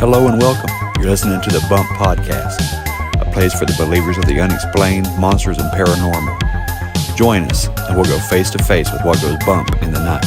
Hello and welcome. You're listening to the Bump Podcast, a place for the believers of the unexplained, monsters, and paranormal. Join us, and we'll go face to face with what goes bump in the night.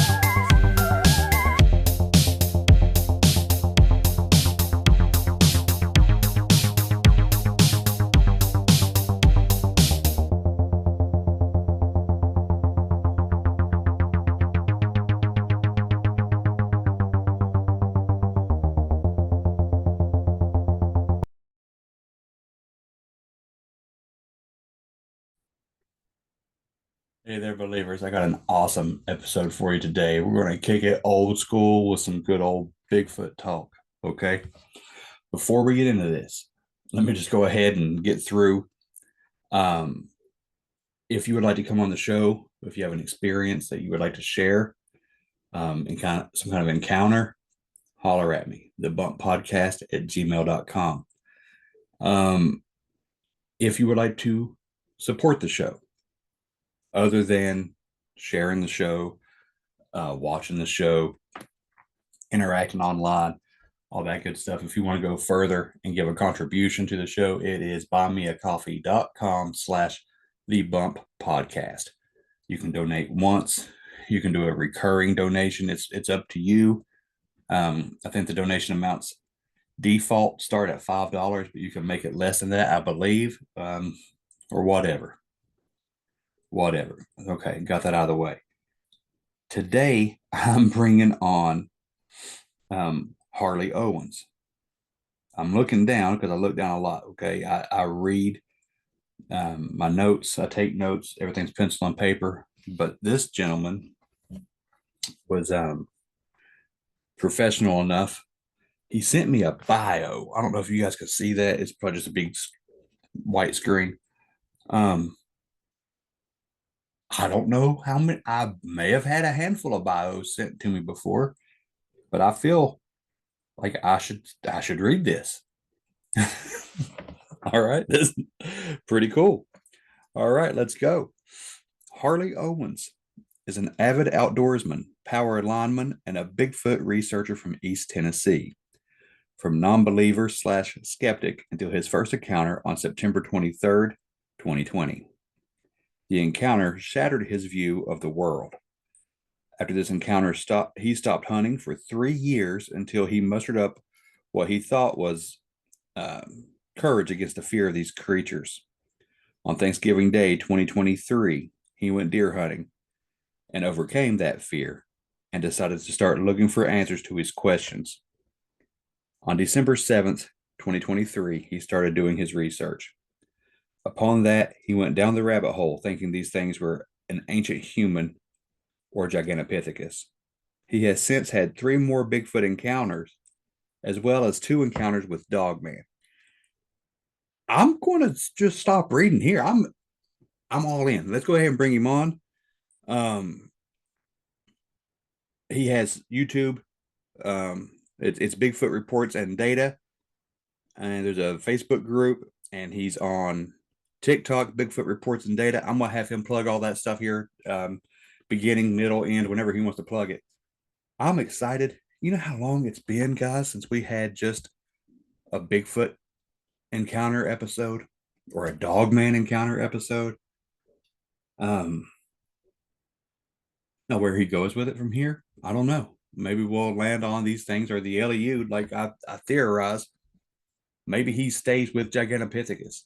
Hey there, believers. I got an awesome episode for you today. We're going to kick it old school with some good old Bigfoot talk. Okay. Before we get into this, let me just go ahead and get through. If you would like to come on the show, if you have an experience that you would like to share, and some kind of encounter, holler at me, thebumppodcast@gmail.com. If you would like to support the show, other than sharing the show, watching the show, interacting online, all that good stuff. If you want to go further and give a contribution to the show, it is buymeacoffee.com/thebumppodcast. You can donate once. You can do a recurring donation. It's up to you. I think the donation amounts default start at $5, but you can make it less than that, I believe, or whatever. Okay, got that out of the way. Today, I'm bringing on Harley Owens. I'm looking down because I look down a lot. Okay, I read my notes. I take notes. Everything's pencil and paper. But this gentleman was professional enough. He sent me a bio. I don't know if you guys can see that. It's probably just a big white screen. I don't know how many. I may have had a handful of bios sent to me before, but I feel like I should read this. All right, this is pretty cool. All right, let's go. Harley Owens is an avid outdoorsman, power lineman, and a Bigfoot researcher from East Tennessee. From non-believer/skeptic until his first encounter on September 23rd, 2020. The encounter shattered his view of the world. After this encounter, he stopped hunting for 3 years until he mustered up what he thought was courage against the fear of these creatures. On Thanksgiving Day 2023, he went deer hunting and overcame that fear and decided to start looking for answers to his questions. On December 7th, 2023, he started doing his research. Upon that, he went down the rabbit hole thinking these things were an ancient human or Gigantopithecus. He has since had 3 more Bigfoot encounters, as well as 2 encounters with Dogman. I'm going to just stop reading here. I'm all in. Let's go ahead and bring him on. He has YouTube. It's Bigfoot Reports and Data, and there's a Facebook group, and he's on TikTok, Bigfoot Reports and Data. I'm going to have him plug all that stuff here, beginning, middle, end, whenever he wants to plug it. I'm excited. You know how long it's been, guys, since we had just a Bigfoot encounter episode or a Dogman encounter episode? Now, where he goes with it from here, I don't know. Maybe we'll land on these things or the LEU, like I theorize. Maybe he stays with Gigantopithecus.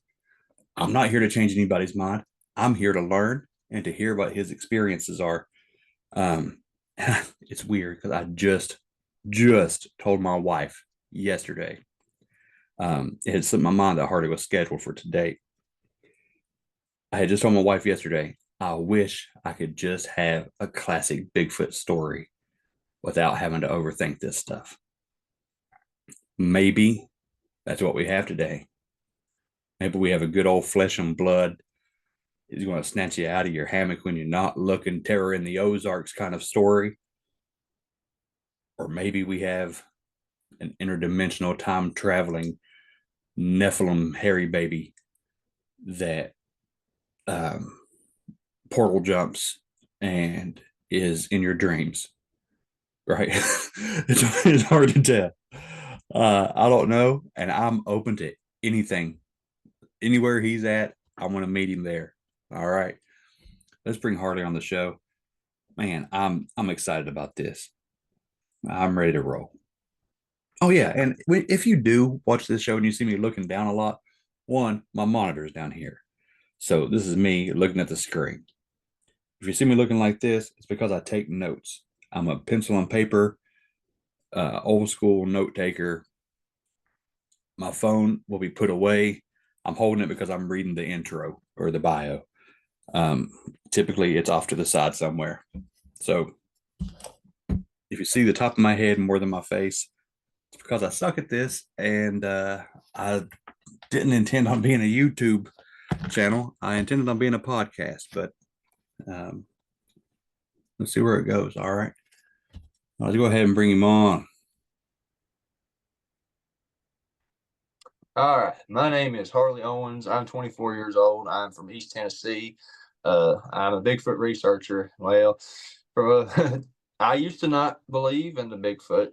I'm not here to change anybody's mind. I'm here to learn and to hear what his experiences are. It's weird because I just told my wife yesterday. It had slipped my mind that Harley was scheduled for today. I had just told my wife yesterday, I wish I could just have a classic Bigfoot story without having to overthink this stuff. Maybe that's what we have today. Maybe we have a good old flesh and blood. He's going to snatch you out of your hammock when you're not looking, terror in the Ozarks kind of story. Or maybe we have an interdimensional time traveling Nephilim hairy baby that portal jumps and is in your dreams, right? It's hard to tell. I don't know, and I'm open to anything. Anywhere he's at, I want to meet him there. All right, let's bring Harley on the show. Man, I'm excited about this. I'm ready to roll. Oh yeah, and if you do watch this show and you see me looking down a lot, one, my monitor is down here, so this is me looking at the screen. If you see me looking like this, it's because I take notes. I'm a pencil and paper, old school note taker. My phone will be put away. I'm holding it because I'm reading the intro or the bio. Um, Typically, it's off to the side somewhere. So if you see the top of my head more than my face, it's because I suck at this, and I didn't intend on being a YouTube channel. I intended on being a podcast, but um, let's see where it goes. All right, let's go ahead and bring him on. All right. My name is Harley Owens. I'm 24 years old. I'm from East Tennessee. I'm a Bigfoot researcher. Well, I used to not believe in the Bigfoot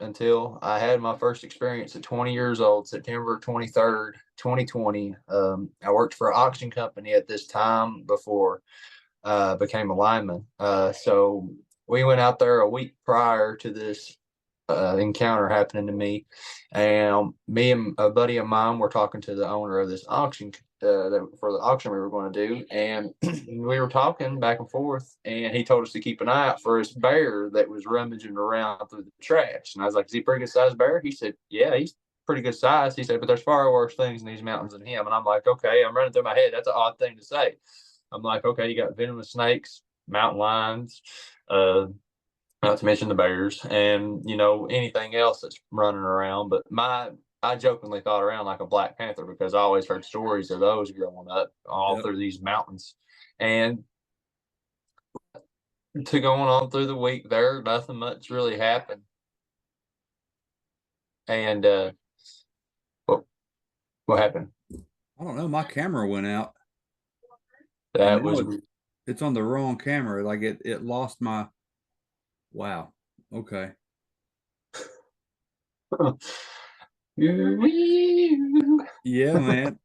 until I had my first experience at 20 years old, September 23rd, 2020. I worked for an auction company at this time before I became a lineman. So we went out there a week prior to this encounter happening to me, and me and a buddy of mine were talking to the owner of this auction for the auction we were going to do, and we were talking back and forth, and he told us to keep an eye out for his bear that was rummaging around through the trash. And I was like, "Is he a pretty good sized bear?" He said, "Yeah, he's pretty good size." He said, "But there's far worse things in these mountains than him." And I'm like, "Okay." I'm running through my head. That's an odd thing to say. I'm like, "Okay, you got venomous snakes, mountain lions, not to mention the bears, and anything else that's running around." But I jokingly thought around like a black panther because I always heard stories of those growing up all Yep. through these mountains. And to going on through the week there, nothing much really happened. And what what happened? I don't know. My camera went out, and That now was it's on the wrong camera. Like it lost my. Wow. Okay. Yeah, man.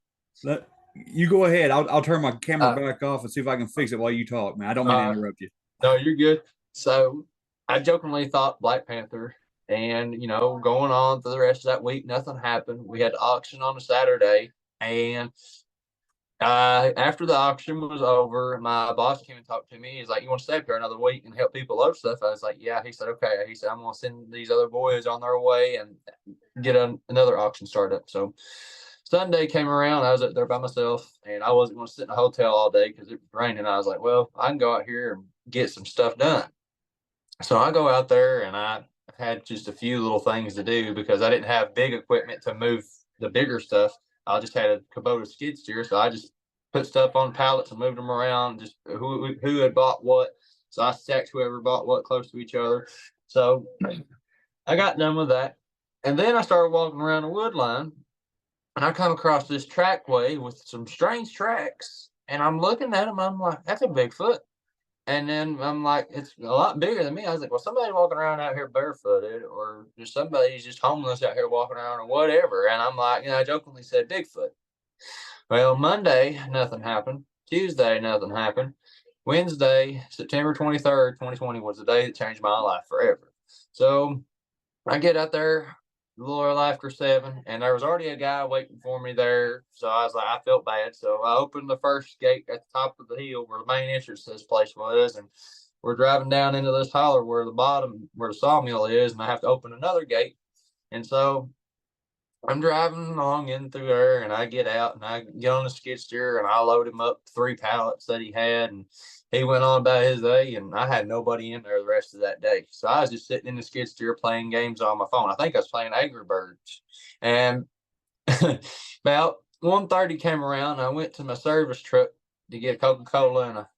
Let, you go ahead. I'll turn my camera uh, back off and see if I can fix it while you talk, man. I don't mean to uh, interrupt you. no, you're good. So I jokingly thought Black Panther, and going on for the rest of that week, nothing happened. We had the auction on a Saturday, and after the auction was over, my boss came and talked to me. He's like, "You want to stay up here another week and help people load stuff?" I was like, "Yeah." He said, "Okay." He said, "I'm going to send these other boys on their way and get another auction started up." So Sunday came around. I was up there by myself, and I wasn't going to sit in a hotel all day because it was raining. I was like, "Well, I can go out here and get some stuff done." So I go out there, and I had just a few little things to do because I didn't have big equipment to move the bigger stuff. I just had a Kubota skid steer, so I just put stuff on pallets and moved them around. Just who had bought what, so I stacked whoever bought what close to each other. So I got done with that, and then I started walking around the wood line, and I come across this trackway with some strange tracks, and I'm looking at them. I'm like, "That's a Bigfoot." And then I'm like, "It's a lot bigger than me." I was like, "Well, somebody walking around out here barefooted, or just somebody's just homeless out here walking around, or whatever." And I'm like, I jokingly said Bigfoot. Well, Monday, nothing happened. Tuesday, nothing happened. Wednesday, September 23rd, 2020 was the day that changed my life forever. So I get out there a little early after 7, and there was already a guy waiting for me there. So I was like, I felt bad. So I opened the first gate at the top of the hill where the main entrance to this place was, and we're driving down into this holler where the bottom, where the sawmill is, and I have to open another gate. And so I'm driving along in through there, and I get out and I get on the skid steer and I load him up 3 pallets that he had, and he went on about his day, and I had nobody in there the rest of that day. So I was just sitting in the skid steer playing games on my phone. I think I was playing Angry Birds, and about 1:30 came around, and I went to my service truck to get a Coca-Cola and a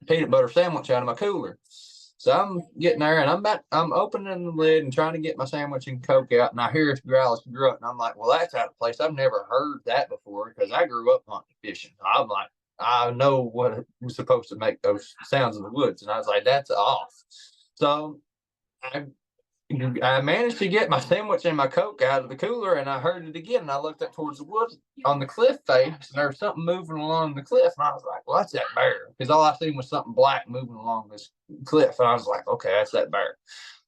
peanut butter sandwich out of my cooler. So I'm getting there, and I'm opening the lid and trying to get my sandwich and Coke out, and I hear this growling grunt, and I'm like, "Well, that's out of place. I've never heard that before because I grew up hunting and fishing. I'm like, I know what was supposed to make those sounds in the woods." And I was like, "That's off." So I I managed to get my sandwich and my Coke out of the cooler, and I heard it again. And I looked up towards the woods on the cliff face, and there was something moving along the cliff. And I was like, well, that's that bear. Because all I seen was something black moving along this cliff. And I was like, okay, that's that bear.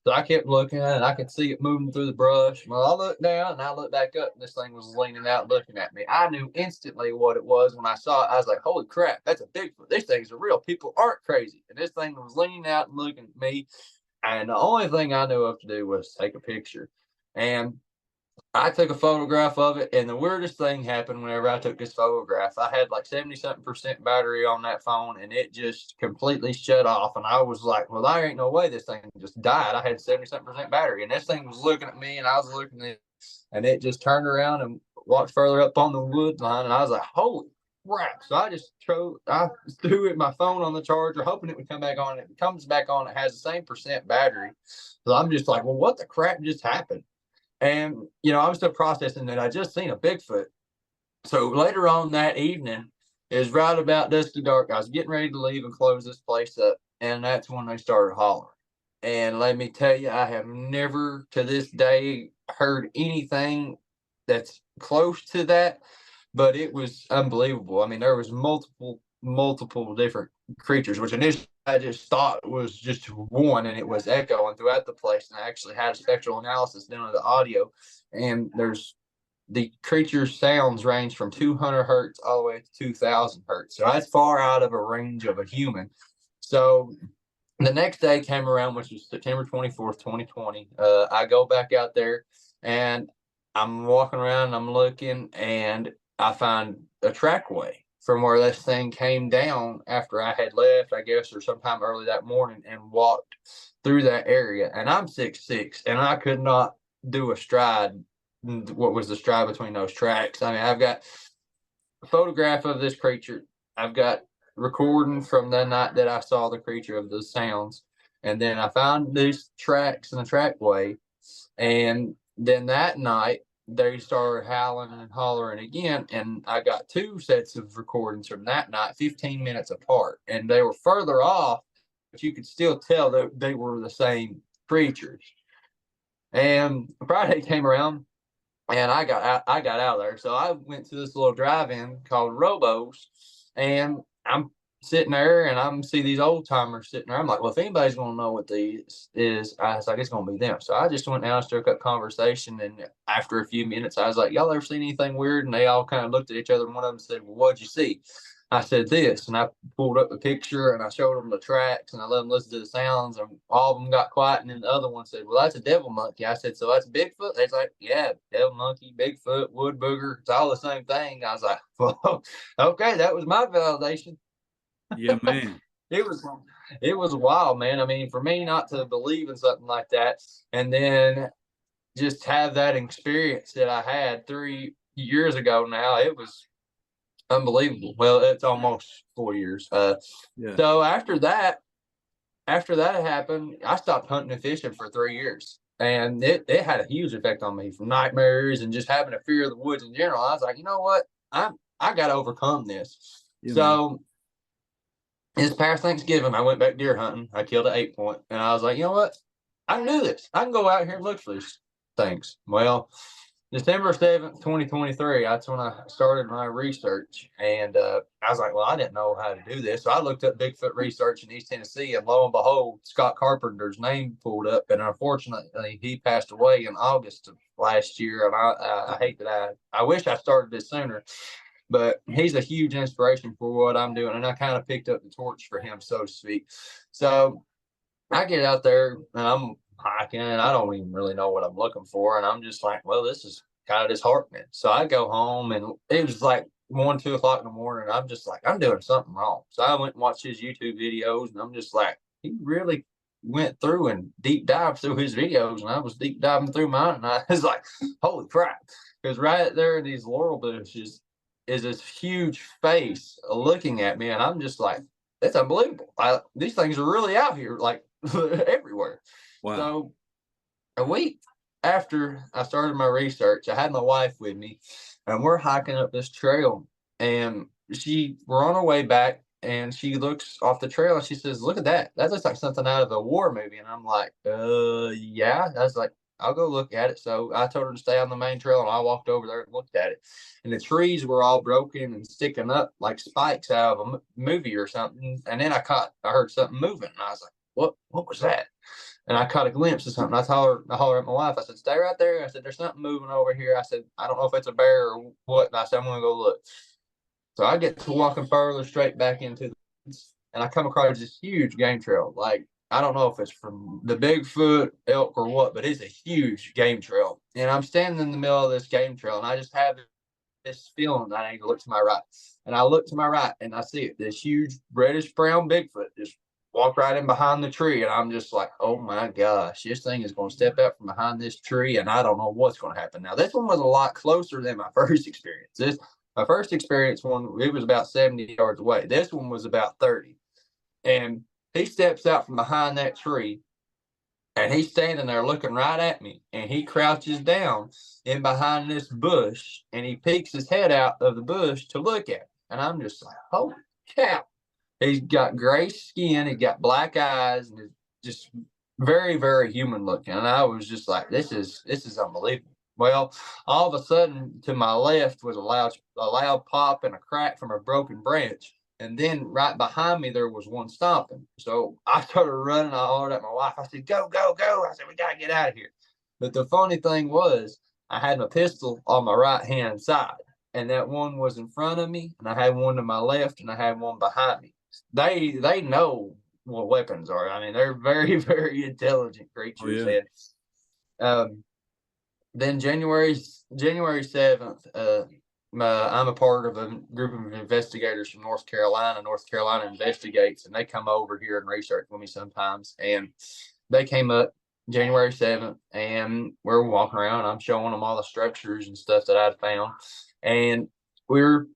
So I kept looking, and I could see it moving through the brush. Well, I looked down, and I looked back up, and this thing was leaning out looking at me. I knew instantly what it was when I saw it. I was like, holy crap, that's a Bigfoot. These things are real. People aren't crazy. And this thing was leaning out and looking at me. And the only thing I knew of to do was take a picture. And I took a photograph of it. And the weirdest thing happened whenever I took this photograph. I had like 70-something% battery on that phone, and it just completely shut off. And I was like, well, there ain't no way this thing just died. I had 70-something% battery. And this thing was looking at me, and I was looking at it, and it just turned around and walked further up on the wood line. And I was like, holy crap. So I threw my phone on the charger, hoping it would come back on. It comes back on, it has the same percent battery. So I'm just like, well, what the crap just happened? And I'm still processing that I just seen a Bigfoot. So later on that evening, it was right about dusky dark. I was getting ready to leave and close this place up, and that's when they started hollering. And let me tell you, I have never to this day heard anything that's close to that, but it was unbelievable. I mean, there was multiple different creatures, which initially I just thought was just one, and it was echoing throughout the place. And I actually had a spectral analysis done of the audio, and the creature's sounds range from 200 hertz all the way to 2,000 hertz. So that's far out of a range of a human. So the next day came around, which was September 24th, 2020. I go back out there, and I'm walking around, and I'm looking, and I find a trackway from where this thing came down after I had left, I guess, or sometime early that morning, and walked through that area. And I'm 6'6", and I could not do a stride. What was the stride between those tracks? I mean, I've got a photograph of this creature. I've got recording from the night that I saw the creature of the sounds. And then I found these tracks in the trackway. And then that night, they started howling and hollering again. And I got two sets of recordings from that night, 15 minutes apart. And they were further off, but you could still tell that they were the same creatures. And Friday came around, and I got out of there. So I went to this little drive-in called Robo's, and I'm sitting there, and I'm see these old timers sitting there. I'm like, well, if anybody's gonna know what these is, I was like, it's gonna be them. So I just went down and struck up conversation, and after a few minutes, I was like, y'all ever seen anything weird? And they all kind of looked at each other, and one of them said, well, what'd you see? I said this, and I pulled up the picture, and I showed them the tracks, and I let them listen to the sounds, and all of them got quiet. And then the other one said, well, that's a devil monkey. I said, so that's Bigfoot? They're like, yeah, devil monkey, Bigfoot, wood booger, it's all the same thing. I was like, well, okay, that was my validation. Yeah, man. It was wild, man. I mean, for me not to believe in something like that, and then just have that experience that I had 3 years ago now, it was unbelievable. Well, it's almost 4 years. Yeah. So after that happened, I stopped hunting and fishing for 3 years. And it had a huge effect on me, from nightmares and just having a fear of the woods in general. I was like, you know what? I got to overcome this. Yeah, So this past Thanksgiving, I went back deer hunting. I killed an 8-point, and I was like, you know what? I can do this. I can go out here and look for these things. Well, December 7th, 2023, that's when I started my research. And I was like, well, I didn't know how to do this. So I looked up Bigfoot research in East Tennessee, and lo and behold, Scott Carpenter's name pulled up. And unfortunately, he passed away in August of last year. And I hate that I wish I started this sooner. But he's a huge inspiration for what I'm doing. And I kind of picked up the torch for him, so to speak. So I get out there, and I'm hiking, and I don't even really know what I'm looking for. And I'm just like, well, this is kind of disheartening. So I go home, and it was like 1, 2 o'clock in the morning. I'm just like, I'm doing something wrong. So I went and watched his YouTube videos, and I'm just like, he really went through and deep dived through his videos. And I was deep diving through mine. And I was like, holy crap. Because right there in these laurel bushes is this huge face looking at me. And I'm just like, that's unbelievable. These things are really out here, like everywhere. wow. So a week after I started my research, I had my wife with me, and we're hiking up this trail, and we're on our way back, and she looks off the trail and she says, "Look at that. That looks like something out of a war movie." And I'm like, yeah. I was like, "I'll go look at it." So I told her to stay on the main trail, and I walked over there and looked at it. And the trees were all broken and sticking up like spikes out of a movie or something. And then I heard something moving, and I was like, What was that?" And I caught a glimpse of something. I hollered at my wife. I said, "Stay right there." I said, "There's something moving over here." I said, "I don't know if it's a bear or what." And I said, "I'm going to go look." So I get to walking further straight back into this, and I come across this huge game trail. Like, I don't know if it's from the Bigfoot, elk, or what, but it's a huge game trail. And I'm standing in the middle of this game trail, and I just have this feeling that I need to look to my right. And I look to my right, and I see it, this huge reddish brown Bigfoot just walk right in behind the tree. And I'm just like, oh my gosh, this thing is going to step out from behind this tree, and I don't know what's going to happen. Now, this one was a lot closer than my first experience. My first experience it was about 70 yards away. This one was about 30. And he steps out from behind that tree, and he's standing there looking right at me, and he crouches down in behind this bush, and he peeks his head out of the bush to look at me. And I'm just like, holy cow. He's got gray skin, he got black eyes, and it's just very, very human looking. And I was just like, this is unbelievable. Well, all of a sudden, to my left was a loud pop and a crack from a broken branch. And then right behind me, there was one stomping. So I started running. I hollered at my wife. I said, "Go, go, go." I said, "We got to get out of here." But the funny thing was, I had my pistol on my right hand side, and that one was in front of me, and I had one to my left, and I had one behind me. They know what weapons are. I mean, they're very, very intelligent Oh creatures. yeah. And um, then January 7th, I'm a part of a group of investigators from North Carolina. North Carolina investigates, and they come over here and research with me sometimes. And they came up January 7th, and we're walking around. I'm showing them all the structures and stuff that I'd found, and we're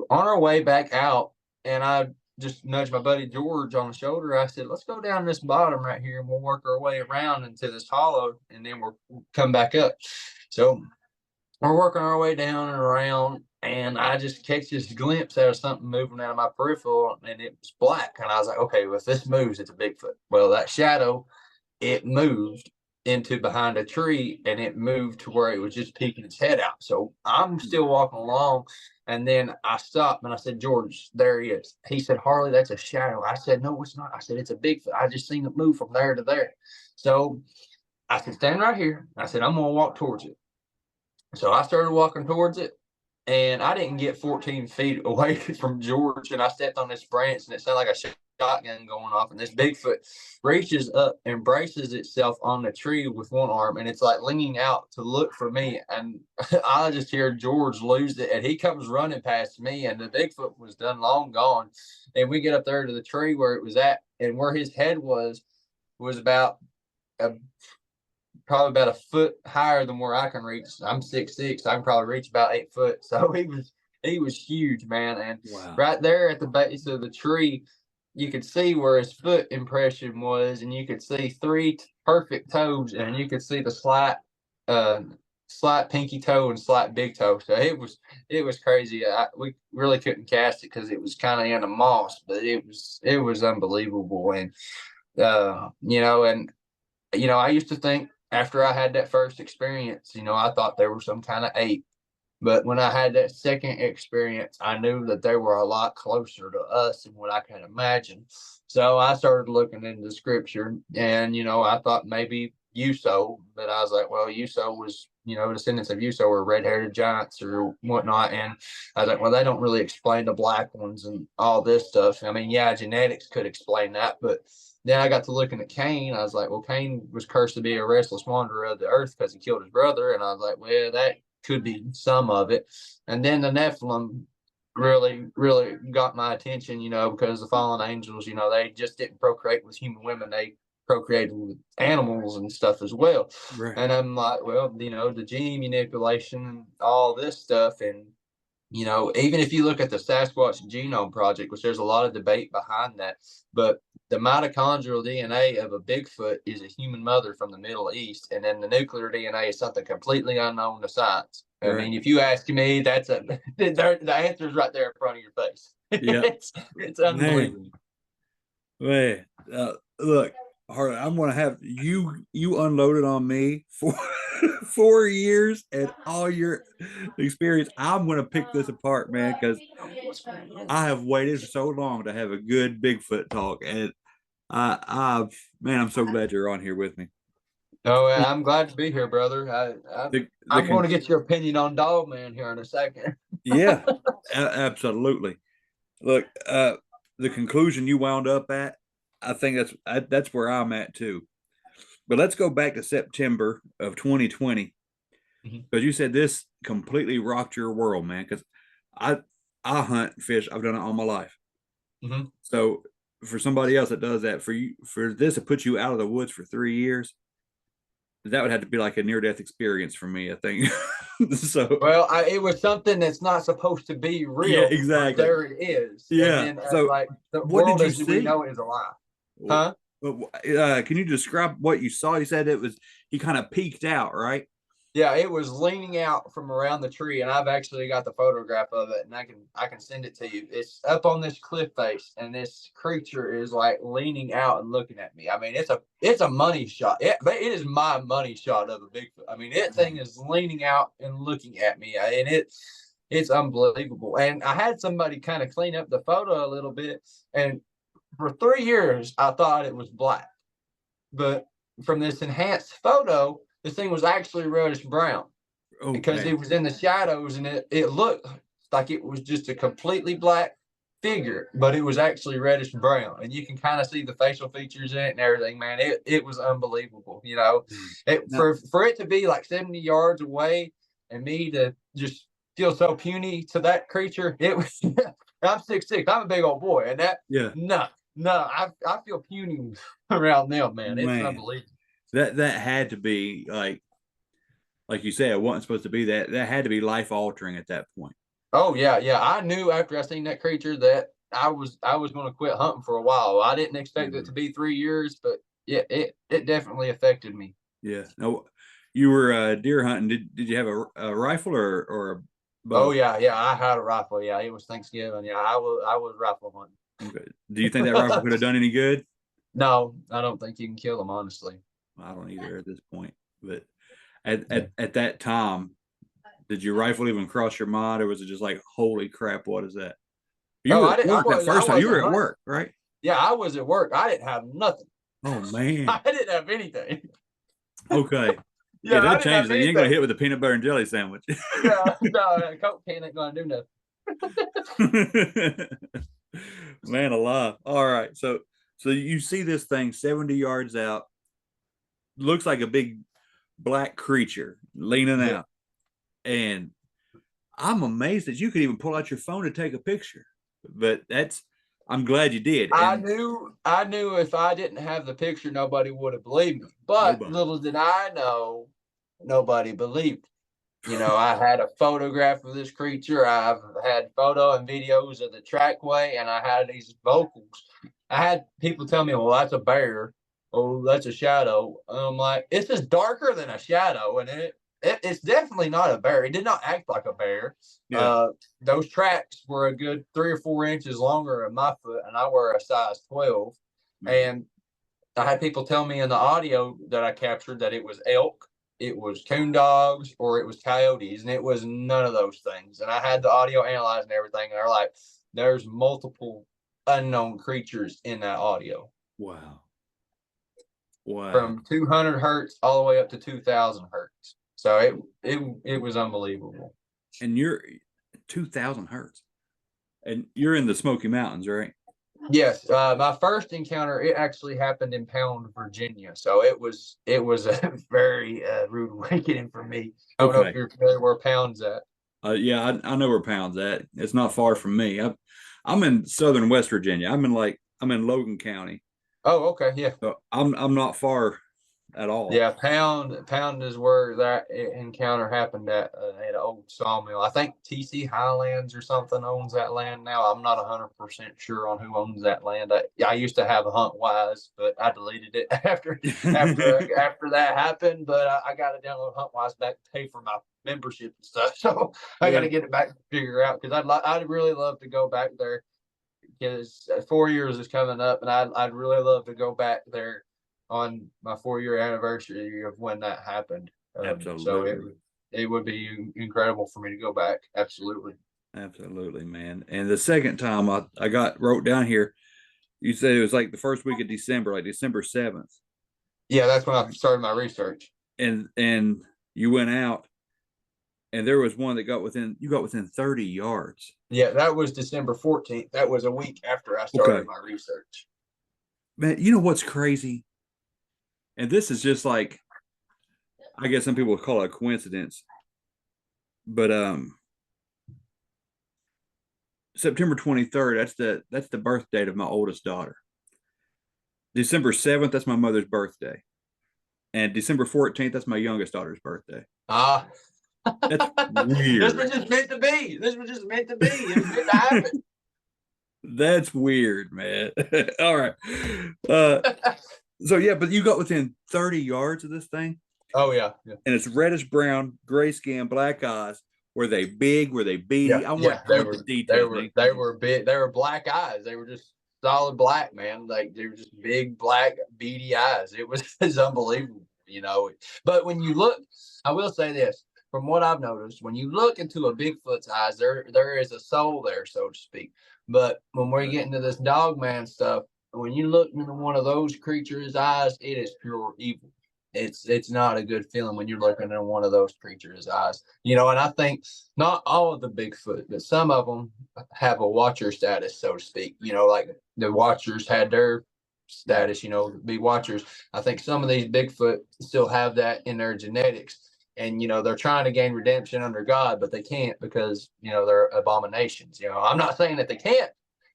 on our way back out, and I just nudged my buddy George on the shoulder. I said, "Let's go down this bottom right here, and we'll work our way around into this hollow, and then we'll come back up." So we're working our way down and around, and I just catch this glimpse out of something moving out of my peripheral, and it was black. And I was like, "Okay, well, if this moves, it's a Bigfoot." Well, that shadow, it moved into behind a tree, and it moved to where it was just peeking its head out. So I'm still walking along, and then I stopped and I said, "George, there he is." He said, "Harley, that's a shadow." I said, "No, it's not." I said, "It's a Bigfoot. I just seen it move from there to there." So I said, "Stand right here." I said, "I'm gonna walk towards it." So I started walking towards it, and I didn't get 14 feet away from George, and I stepped on this branch, and it sounded like a shotgun going off. And this Bigfoot reaches up and braces itself on the tree with one arm, and it's like leaning out to look for me. And I just hear George lose it, and he comes running past me, and the Bigfoot was done long gone. And we get up there to the tree where it was at, and where his head was about a probably about a foot higher than where I can reach. I'm 6'6". I can probably reach about 8 foot. So he was huge, man. And Wow. right there at the base of the tree, you could see where his foot impression was, and you could see three perfect toes, and you could see the uh, slight pinky toe and slight big toe. So it was crazy. We really couldn't cast it because it was kind of in a moss, but it was unbelievable. And I used to think after I had that first experience, I thought there was some kind of ape. But when I had that second experience, I knew that they were a lot closer to us than what I can imagine. So I started looking into scripture, and I thought maybe Uso, but I was like, well, Uso was, descendants of Uso were red-headed giants or whatnot. And I was like, well, they don't really explain the black ones and all this stuff. I mean, yeah, genetics could explain that, but then I got to looking at Cain. I was like, well, Cain was cursed to be a restless wanderer of the earth because he killed his brother. And I was like, well, that could be some of it. And then the Nephilim really, really got my attention, because the fallen angels, they just didn't procreate with human women. They procreated with animals and stuff as well. Right. And I'm like, well, the gene manipulation and all this stuff. And even if you look at the Sasquatch Genome Project, which there's a lot of debate behind that, but the mitochondrial DNA of a Bigfoot is a human mother from the Middle East, and then the nuclear DNA is something completely unknown to science. I mean, if you ask me, that's the answer is right there in front of your face. Yeah, It's unbelievable. Man, look, Harley, I'm gonna have you unloaded on me for 4 years and all your experience. I'm gonna pick this apart, man, because I have waited so long to have a good Bigfoot talk, and man, I'm so glad you're on here with me. Oh, I'm glad to be here, brother. I'm going to The get your opinion on Dogman here in a second. Yeah, absolutely. Look, the conclusion you wound up at, I think that's where I'm at too. But let's go back to September of 2020, because you said this completely rocked your world, man. Because I I hunt fish. I've done it all my life. Mm-hmm. So for somebody else that does that, for this to put you out of the woods for 3 years, that would have to be like a near death experience for me, I think. So Well, it was something that's not supposed to be yeah, real, but exactly. there it is. And Yeah. then, So like, the what did world you as we see? know it is a lie. Huh? Can you describe what you saw? You said he kind of peeked out, right? Yeah, it was leaning out from around the tree, and I've actually got the photograph of it, and I can send it to you. It's up on this cliff face, and this creature is like leaning out and looking at me. I mean, it's a money shot. It is my money shot of a Bigfoot. I mean, that thing is leaning out and looking at me, and it's unbelievable. And I had somebody kind of clean up the photo a little bit, and for 3 years I thought it was black, but from this enhanced photo, this thing was actually reddish brown because Okay. it was in the shadows, and it looked like it was just a completely black figure, but it was actually reddish brown, and you can kind of see the facial features in it and everything. Man, it was unbelievable. Now, For it to be like 70 yards away, and me to just feel so puny to that creature. It was. I'm 6'6". I'm a big old boy, and that yeah, no, no, I feel puny around them, man. It's man, unbelievable. that had to be like you said, it wasn't supposed to be that. That had to be life altering at that point. Oh yeah, yeah. I knew after I seen that creature that I was going to quit hunting for a while. I didn't expect it Yeah. to be 3 years, but yeah, it definitely affected me. Yeah. No, you were deer hunting. Did you have a rifle or a Oh bow? yeah, yeah. I had a rifle. Yeah, it was Thanksgiving. Yeah, I was rifle hunting. Okay. Do you think that rifle could have done any good? No, I don't think you can kill them, honestly. I don't either at this point. But at that time, did your rifle even cross your mind, or was it just like, holy crap, what is that? You Oh, were at work that I first time. You wasn't were at hunting. work, right? Yeah, I was at work. I didn't have nothing. Oh I man. didn't have anything. Okay. Yeah, Yeah, I that didn't changes have it. You ain't gonna anything. hit with a peanut butter and jelly sandwich. Yeah, no, a Coke can ain't gonna do nothing. Man alive. All right. So you see this thing 70 yards out, looks like a big black creature leaning Yeah. out. And I'm amazed that you could even pull out your phone to take a picture. But I'm glad you did. And I knew if I didn't have the picture, nobody would have believed me. But nobody. little did I know, nobody believed. I had a photograph of this creature. I've had photo and videos of the trackway, and I had these vocals. I had people tell me, "Well, that's a bear. Oh, that's a shadow." And I'm like, "It's just darker than a shadow, and it's definitely not a bear. It did not act like a bear. Yeah. Those tracks were a good 3 or 4 inches longer than my foot, and I wear a size 12. Man. And I had people tell me in the audio that I captured that it was elk, it was coon dogs, or it was coyotes, and it was none of those things. And I had the audio analyzed and everything, and they're like, there's multiple unknown creatures in that audio Wow. Wow. from 200 hertz all the way up to 2,000 hertz. So it was unbelievable. And you're 2000 hertz. And you're in the Smoky Mountains, right? Yes, my first encounter, it actually happened in Pound, Virginia. So it was a very rude awakening for me. I don't know if Okay. you're familiar where Pound's at. Yeah, I know where Pound's at. It's not far from me. I'm in southern West Virginia. I'm in Logan County. Oh, okay, yeah. So I'm not far at all. Yeah, Pound is where that encounter happened at an old sawmill. I think TC Highlands or something owns that land now. I'm not 100% sure on who owns that land. I used to have a Hunt Wise, but I deleted it after that happened. But I got to download Hunt Wise back to pay for my membership and stuff. So I got to get it back to figure out because I'd really love to go back there because 4 years is coming up, and I'd really love to go back there on my 4-year anniversary of when that happened. So Absolutely. it would be incredible for me to go back. Absolutely. Absolutely, man. And the second time I got wrote down here, you said it was like the first week of December, like December 7th. Yeah, that's when I started my research. And you went out and there was one that you got within 30 yards. Yeah, that was December 14th. That was a week after I started my research. Man, you know what's crazy? And this is just like, I guess some people would call it a coincidence, but September 23rd, that's the birth date of my oldest daughter. December 7th, that's my mother's birthday. And December 14th, that's my youngest daughter's birthday. That's weird. This was just meant to be. This was just meant to be. It was meant to happen. That's weird, man. All right. So yeah, but you got within 30 yards of this thing. Oh yeah. And it's reddish brown, gray skin, black eyes. Were they big? Were they beady? Yeah, I want the details. They were big. They were black eyes. They were just solid black, man. Like they were just big black beady eyes. It was unbelievable, you know. But when you look, I will say this: from what I've noticed, when you look into a Bigfoot's eyes, there is a soul there, so to speak. But when we get into this Dogman stuff, when you look into one of those creatures' eyes, it is pure evil. It's not a good feeling when you're looking in one of those creatures' eyes, you know. And I think not all of the Bigfoot, but some of them have a watcher status, so to speak. You know, like the watchers had their status, you know, be watchers. I think some of these Bigfoot still have that in their genetics, and you know they're trying to gain redemption under God, but they can't because you know they're abominations. You know, I'm not saying that they can't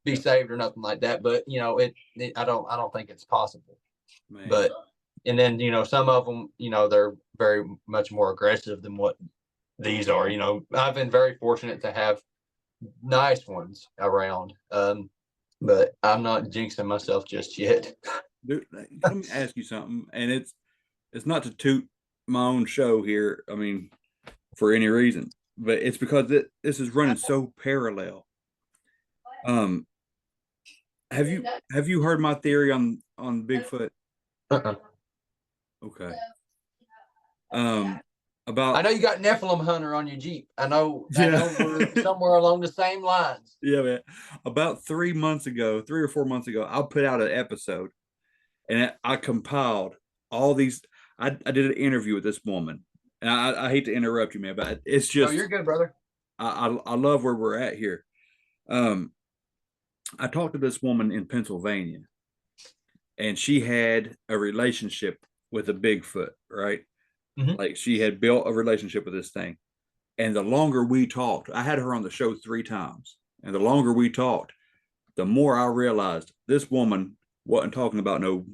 be saved or nothing like that, but you know, I don't think it's possible. Man. But and then you know some of them, you know, they're very much more aggressive than what these are. You know, I've been very fortunate to have nice ones around, but I'm not jinxing myself just yet. Dude, let me ask you something, and it's not to toot my own show here. I mean, for any reason, but it's because this is running so parallel. Have you heard my theory on Bigfoot? Uh-uh. Okay. I About know you got Nephilim Hunter on your Jeep. I know we're somewhere along the same lines. Yeah, man. About 3 or 4 months ago, I put out an episode, and I compiled all these. I did an interview with this woman, and I hate to interrupt you, man, but it's just. No, you're good, brother. I love where we're at here. I talked to this woman in Pennsylvania, and she had a relationship with a Bigfoot, right? Mm-hmm. Like she had built a relationship with this thing. And the longer we talked, I had her on the show 3 times. And the longer we talked, the more I realized this woman wasn't talking about no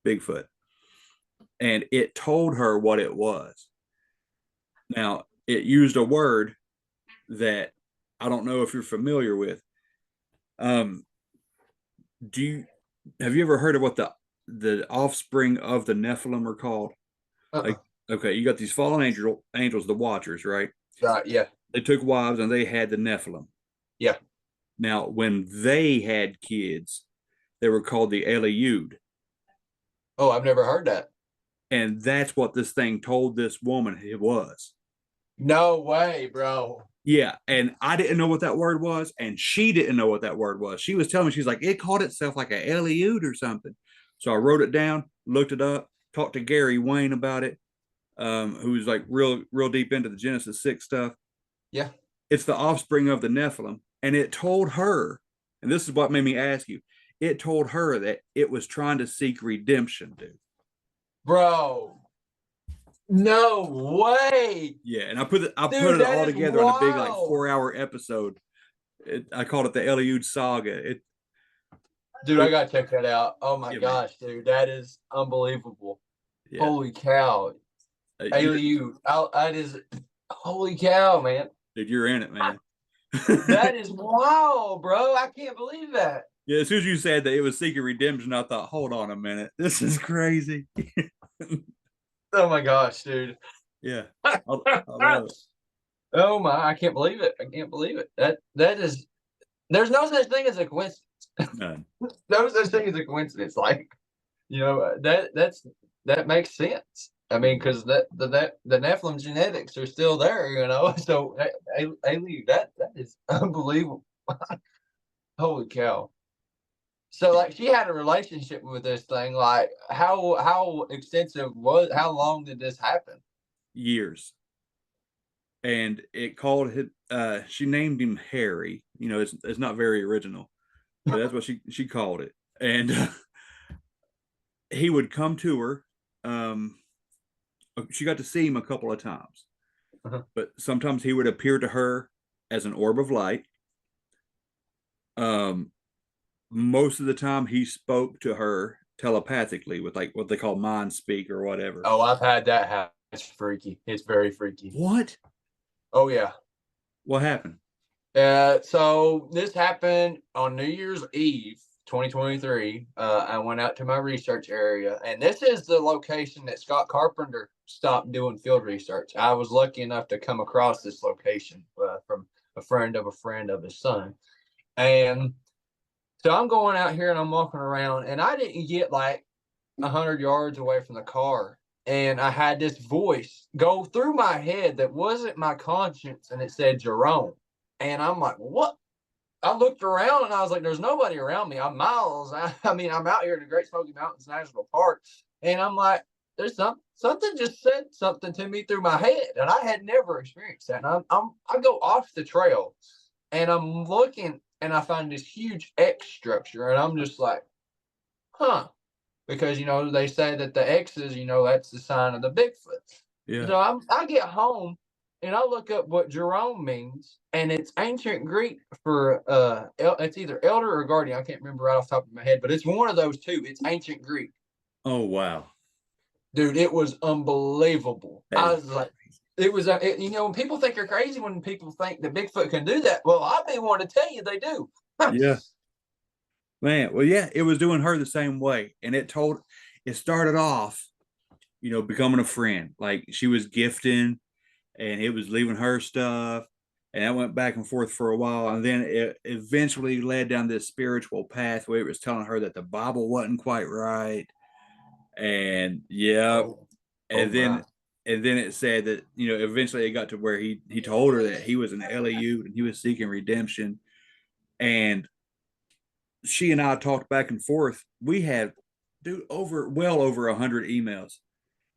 Bigfoot. And it told her what it was. Now, it used a word that I don't know if you're familiar with. Have you ever heard of what the offspring of the Nephilim are called? Like, okay, you got these fallen angels, the Watchers, right? Yeah. They took wives and they had the Nephilim. Yeah. Now, when they had kids, they were called the Eliud. Oh, I've never heard that. And that's what this thing told this woman it was. No way, bro. Yeah, and I didn't know what that word was, and she didn't know what that word was. She was telling me, she's like, it called itself like a Eliud or something. So I wrote it down, looked it up, talked to Gary Wayne about it, who's like real deep into the Genesis 6 stuff. Yeah. It's the offspring of the Nephilim. And it told her, and this is what made me ask you, it told her that it was trying to seek redemption, dude. Bro. No way. Yeah, and I put it all together in a big like 4-hour episode. I called it the Eliud Saga. Dude, I gotta check that out. Oh my gosh, dude, that is unbelievable. Yeah. Holy cow. You're, That is, holy cow, man. dude, you're in it, man. That is wow, bro. I can't believe that. Yeah, as soon as you said that it was Secret Redemption, I thought, hold on a minute, this is crazy. Oh my gosh, dude. Yeah, I love it. Oh my, I can't believe it. I can't believe it. That is, there's no such thing as a coincidence. None. No such thing as a coincidence. Like, that makes sense. I mean, Yeah. because the Nephilim genetics are still there, So that is unbelievable. Holy cow. So like she had a relationship with this thing. Like how extensive was how long did this happen? Years. And it called him, she named him Harry. It's not very original, but that's what she called it. And he would come to her. Um, she got to see him a couple of times, Uh-huh. but sometimes he would appear to her as an orb of light. Um, Most of the time, he spoke to her telepathically with like what they call mind speak or whatever. Oh, I've had that happen. It's freaky. It's very freaky. What? Oh yeah. What happened? So this happened on New Year's Eve, 2023. I went out to my research area, and this is the location that Scott Carpenter stopped doing field research. I was lucky enough to come across this location from a friend of his son. And so I'm going out here and I'm walking around, and I didn't get like 100 yards away from the car. And I had this voice go through my head that wasn't my conscience, and it said Jerome. And I'm like, what? I looked around and I was like, there's nobody around me. I'm miles. I mean, I'm out here in the Great Smoky Mountains National Park. And I'm like, there's something just said something to me through my head. And I had never experienced that. And I go off the trail and I'm looking and I find this huge X structure. And I'm just like, huh. Because, they say that the X's, that's the sign of the Bigfoot. Yeah. So I get home and I look up what Jerome means, and it's ancient Greek for it's either elder or guardian. I can't remember right off the top of my head, but it's one of those two. It's ancient Greek. Oh wow. Dude, it was unbelievable. That I is was like, it was when people think you're crazy when people think that Bigfoot can do that. Well, I'll be one to tell you they do. yeah. Man, well, yeah, it was doing her the same way. And it started off, becoming a friend. Like she was gifting and it was leaving her stuff. And that went back and forth for a while. And then it eventually led down this spiritual path where it was telling her that the Bible wasn't quite right. And yeah. Oh, And my. then it said that, eventually it got to where he told her that he was an LEU and he was seeking redemption. And she and I talked back and forth. We had, dude, well over 100 emails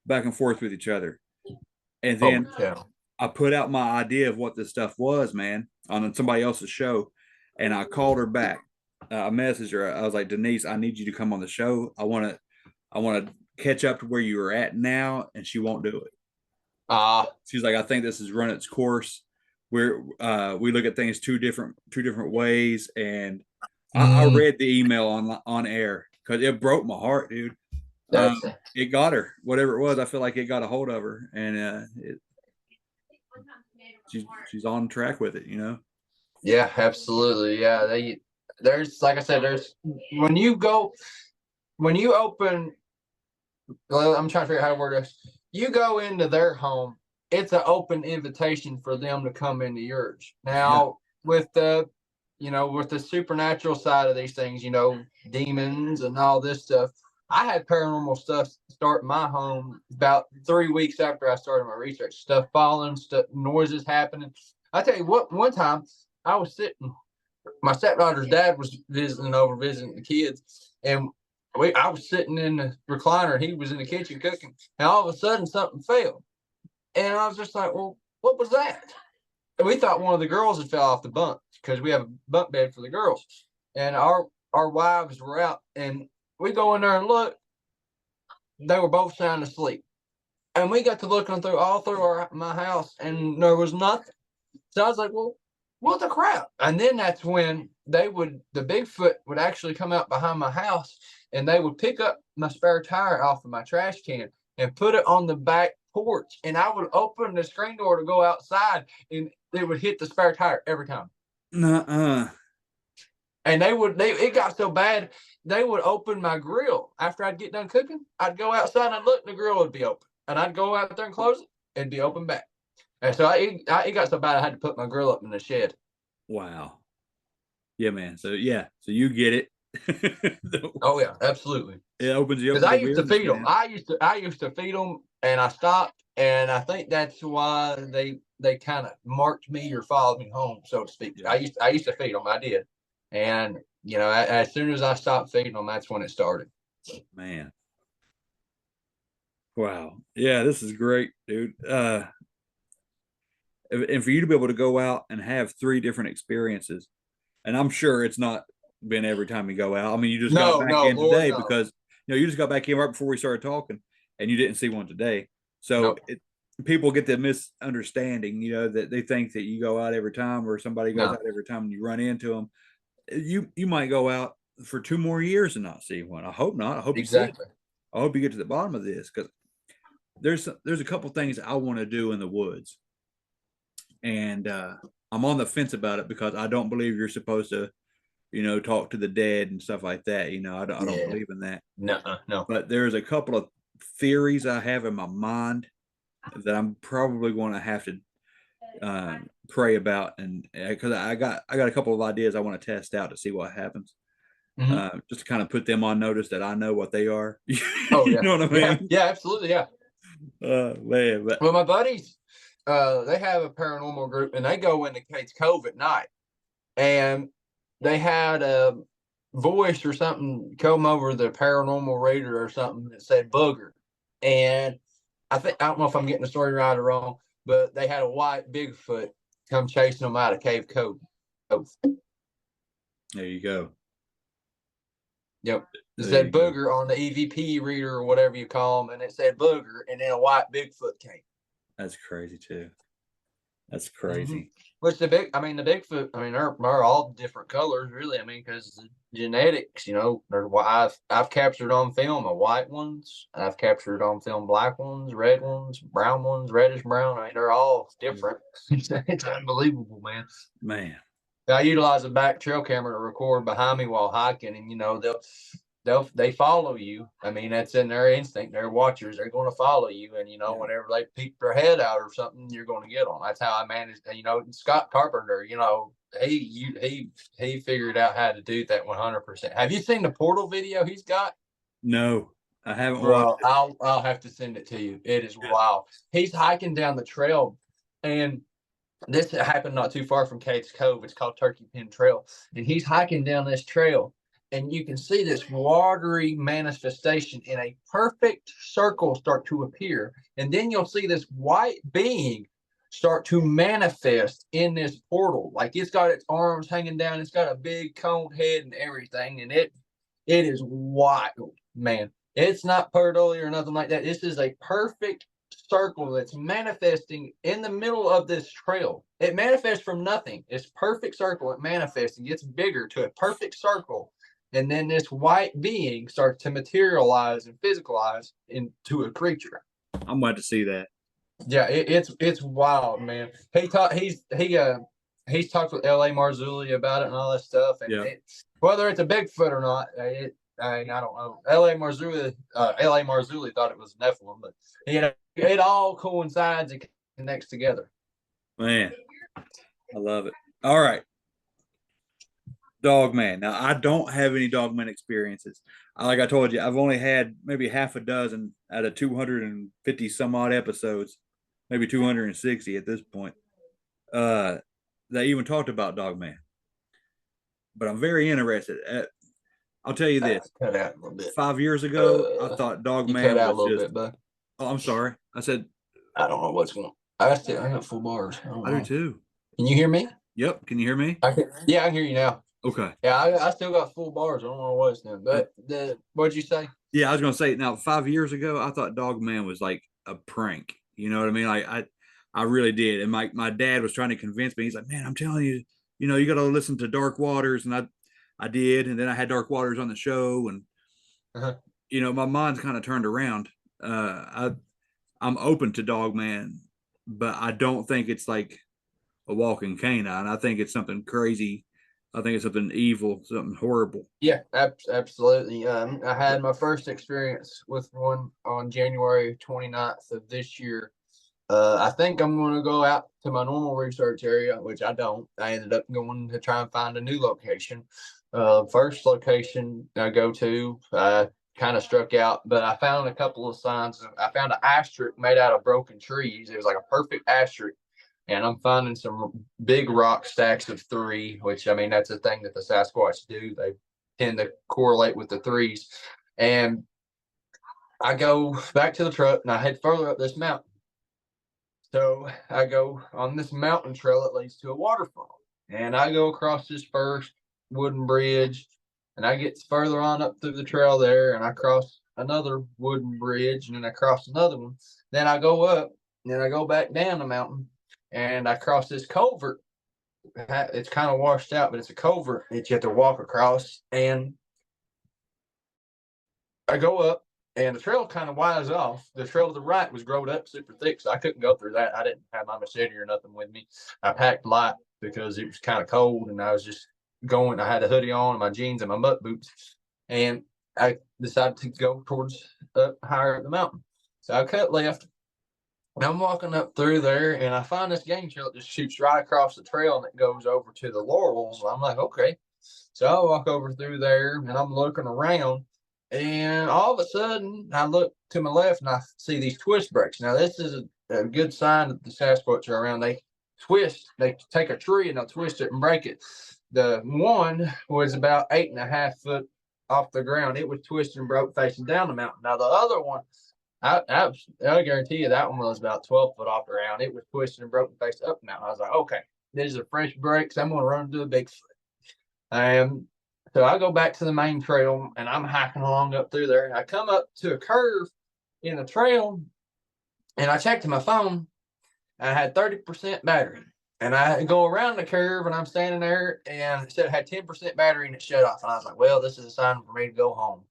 back and forth with each other. And Oh, then yeah. I put out my idea of what this stuff was, man, on somebody else's show. And I called her back. I messaged her. I was like, Denise, I need you to come on the show. I want to catch up to where you are at now. And she won't do it. She's like, I think this has run its course. We look at things two different ways. And I read the email on air because it broke my heart, dude. It got her, whatever it was. I feel like it got a hold of her, and she's on track with it. Yeah, absolutely. Yeah, there's like I said, when you open. Well, I'm trying to figure out how to word this. You go into their home, it's an open invitation for them to come into yours. Now, with the supernatural side of these things, demons and all this stuff. I had paranormal stuff start in my home about 3 weeks after I started my research. Stuff falling, noises happening. I tell you what, one time I was sitting, my stepdaughter's dad was visiting the kids, and I was sitting in the recliner. He was in the kitchen cooking, and all of a sudden something fell. And I was just like, well, what was that? And we thought one of the girls had fell off the bunk because we have a bunk bed for the girls. And our wives were out, and we go in there and look. They were both sound asleep. And we got to looking all through my house, and there was nothing. So I was like, well, what the crap? And then that's when the Bigfoot would actually come out behind my house, and they would pick up my spare tire off of my trash can, and put it on the back porch. And I would open the screen door to go outside, and it would hit the spare tire every time. Nuh-uh. And it got so bad, they would open my grill after I'd get done cooking. I'd go outside and look, the grill would be open. And I'd go out there and close it, it'd be open back. And so it got so bad I had to put my grill up in the shed. Wow. Yeah, man. So you get it. Oh yeah, absolutely. It opens you up. Because I used to feed them. I used to feed them, and I stopped. And I think that's why they kind of marked me or followed me home, so to speak. Yeah. I used to feed them. I did. And, you know, as soon as I stopped feeding them, that's when it started. Man. Wow. Yeah, this is great, dude. And for you to be able to go out and have 3 different experiences, and I'm sure it's not been every time you go out. I mean, you just got back in today because, you know, you just got back in right before we started talking, and you didn't see one today. So people get the misunderstanding, you know, that they think that you go out every time, or somebody goes out every time and you run into them. You might go out for 2 more years and not see one. I hope not. I hope you see it. I hope you get to the bottom of this, because there's a couple things I want to do in the woods, and I'm on the fence about it because I don't believe you're supposed to, you know, talk to the dead and stuff like that. You know, I don't believe in that. No. But there's a couple of theories I have in my mind that I'm probably going to have to pray about, and because I got a couple of ideas I want to test out to see what happens. Just to kind of put them on notice that I know what they are. Oh, you know what I mean? Yeah, absolutely, yeah. Man, well, my buddies, they have a paranormal group, and they go into Kate's Cove at night, and they had a voice or something come over the paranormal reader or something that said booger, and I don't know if I'm getting the story right or wrong, but they had a white Bigfoot come chasing them out of Cave Cove. There you go. Yep. It said booger on the EVP reader or whatever you call them, and it said booger, and then a white Bigfoot came. That's crazy too. That's crazy. Which the Bigfoot, I mean, they're all different colors, really. I mean, because the genetics, you know, I've captured on film the white ones, I've captured on film black ones, red ones, brown ones, reddish brown. I mean, they're all different. It's unbelievable, man. Man. I utilize a back trail camera to record behind me while hiking, and you know they follow you. I mean, that's in their instinct. They're watchers. They're going to follow you, and you know whenever they peek their head out or something, you're going to get them. That's how I managed. You know, Scott Carpenter. You know, he figured out how to do that 100%. Have you seen the portal video he's got? No, I haven't. Bro, I'll have to send it to you. It is wild. He's hiking down the trail, and this happened not too far from Kate's Cove. It's called Turkey Pen Trail. And he's hiking down this trail, and you can see this watery manifestation in a perfect circle start to appear. And then you'll see this white being start to manifest in this portal. Like it's got its arms hanging down. It's got a big coned head and everything. And it is wild, man. It's not Perdoli or nothing like that. This is a perfect circle that's manifesting in the middle of this trail. It manifests from nothing. It's perfect circle. It manifests and gets bigger to a perfect circle, and then this white being starts to materialize and physicalize into a creature. I'm about to see that. Yeah, it's wild, man. He's talked with L.A. Marzulli about it and all that stuff, and whether it's a Bigfoot or not, I don't know. L.A. Marzulli thought it was Nephilim, but you know, it all coincides and connects together. Man, I love it. All right, Dogman. Now, I don't have any Dogman experiences. Like I told you, I've only had maybe half a dozen out of 250 some odd episodes, maybe 260 at this point. That even talked about Dogman. But I'm very interested. I'll tell you this. Cut out a little bit. 5 years ago, I thought Dogman cut out a little bit, bud. Oh, I'm sorry. I said I don't know what's going on. I got full bars. I do too. Can you hear me? Yep. Can you hear me? I can hear you now. Okay. Yeah, I still got full bars. I don't know what it's doing. But what'd you say? Yeah, I was gonna say now 5 years ago, I thought Dogman was like a prank. You know what I mean? Like I really did. And my dad was trying to convince me. He's like, man, I'm telling you, you know, you gotta listen to Dark Waters. And I did, and then I had Dark Waters on the show, and you know, my mind's kind of turned around. I I'm open to Dogman, but I don't think it's like a walking canine. I think it's something crazy. I think it's something evil, something horrible. Yeah, absolutely. I had my first experience with one on January 29th of this year. I think I'm going to go out to my normal research area, which I don't. I ended up going to try and find a new location. First location I go to, I kind of struck out, but I found a couple of signs. I found an asterisk made out of broken trees. It was like a perfect asterisk. And I'm finding some big rock stacks of three, which I mean, that's a thing that the Sasquatch do. They tend to correlate with the threes. And I go back to the truck and I head further up this mountain. So I go on this mountain trail that leads to a waterfall. And I go across this first wooden bridge and I get further on up through the trail there and I cross another wooden bridge and then I cross another one. Then I go up and then I go back down the mountain and I cross this culvert. It's kind of washed out, but it's a culvert that you have to walk across. And I go up and the trail kind of winds off. The trail to the right was growed up super thick, so I couldn't go through that. I didn't have my machete or nothing with me. I packed light because it was kind of cold and I was just going. I had a hoodie on and my jeans and my butt boots. And I decided to go towards higher up the mountain. So I cut left. And I'm walking up through there and I find this game trail that just shoots right across the trail and it goes over to the laurels. I'm like, okay. So I walk over through there and I'm looking around. And all of a sudden, I look to my left and I see these twist breaks. Now, this is a good sign that the Sasquatch are around. They twist, they take a tree and they'll twist it and break it. The one was about 8.5 foot off the ground. It was twisted and broke facing down the mountain. Now, the other one, I guarantee you that one was about 12 foot off the ground. It was twisted and broken face up the mountain. I was like, okay, this is a fresh break. So I'm going to run into a Bigfoot. So I go back to the main trail and I'm hiking along up through there. I come up to a curve in the trail and I checked my phone. I had 30% battery. And I go around the curve and I'm standing there and it said it had 10% battery and it shut off. And I was like, well, this is a sign for me to go home.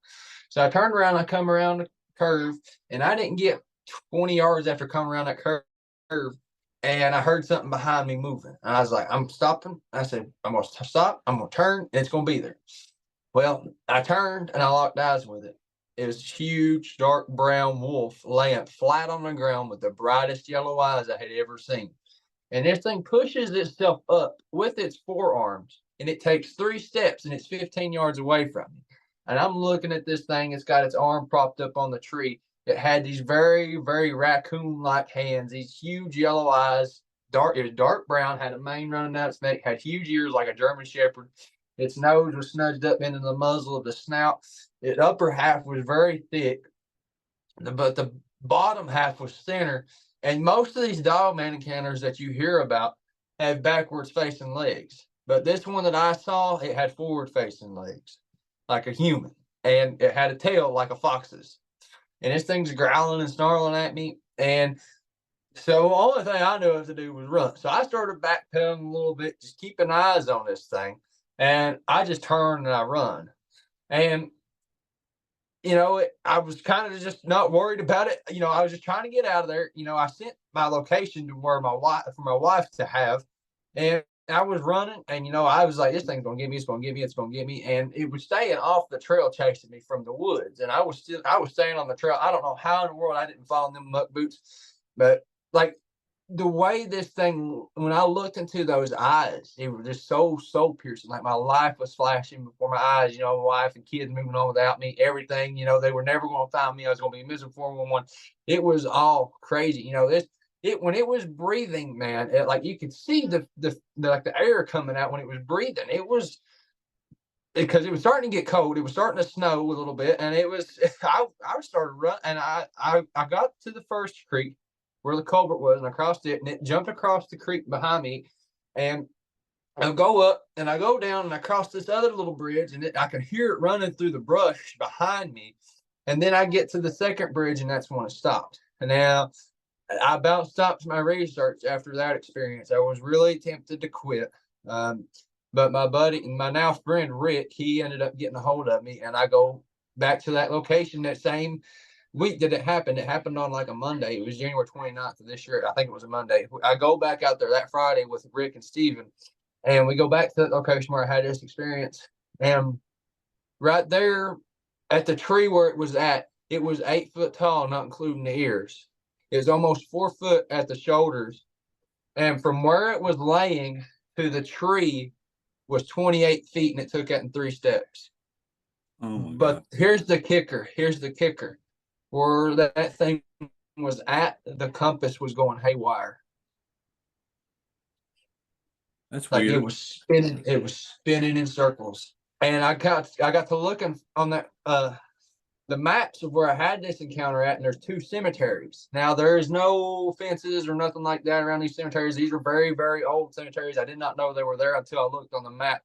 So I turned around, I come around the curve and I didn't get 20 yards after coming around that curve. And I heard something behind me moving. And I was like, I'm stopping. I said, I'm going to stop. I'm going to turn and it's going to be there. Well, I turned and I locked eyes with it. It was a huge, dark brown wolf laying flat on the ground with the brightest yellow eyes I had ever seen. And this thing pushes itself up with its forearms and it takes 3 steps and it's 15 yards away from me. And I'm looking at this thing. It's got its arm propped up on the tree. It had these very, very raccoon-like hands, these huge yellow eyes. It was dark brown, had a mane running down its neck, had huge ears like a German Shepherd. Its nose was snudged up into the muzzle of the snout. Its upper half was very thick, but the bottom half was thinner. And most of these Dogman encounters that you hear about have backwards facing legs. But this one that I saw, it had forward facing legs, like a human. And it had a tail like a fox's. And this thing's growling and snarling at me. And so the only thing I knew to do was run. So I started backpedaling a little bit, just keeping eyes on this thing. And I just turn and I run. And I was kind of just not worried about it. I was just trying to get out of there. I sent my location to where my wife to have, and I was running, and I was like, this thing's gonna get me, it's gonna get me, it's gonna get me, and it was staying off the trail, chasing me from the woods, and I was staying on the trail. I don't know how in the world I didn't fall in them muck boots, but like the way this thing, when I looked into those eyes, it was just so piercing. Like my life was flashing before my eyes. My wife and kids moving on without me, everything. They were never going to find me. I was going to be missing 411. It was all crazy. When it was breathing, man, like you could see the like the air coming out when it was breathing. It was because it was starting to get cold. It was starting to snow a little bit, and it was. I started running, and I got to the first creek where the culvert was, and I crossed it, and it jumped across the creek behind me, and I go up, and I go down, and I cross this other little bridge, and I can hear it running through the brush behind me, and then I get to the second bridge, and that's when it stopped. And now, I about stopped my research after that experience. I was really tempted to quit, but my buddy, my now friend Rick, he ended up getting a hold of me, and I go back to that location, that same week did it happen? It happened on like a Monday. It was January 29th of this year. I think it was a Monday. I go back out there that Friday with Rick and Steven, and we go back to the location where I had this experience. And right there at the tree where it was at, it was 8 foot tall, not including the ears. It was almost 4 foot at the shoulders. And from where it was laying to the tree was 28 feet, and it took it in 3 steps. Oh my But God. here's the kicker. Here's the kicker. Where that thing was at, the compass was going haywire. That's Like weird. it was spinning in circles. And I got to looking on that the maps of where I had this encounter at, and there's 2 cemeteries. Now there is no fences or nothing like that around these cemeteries. These are very, very old cemeteries. I did not know they were there until I looked on the map.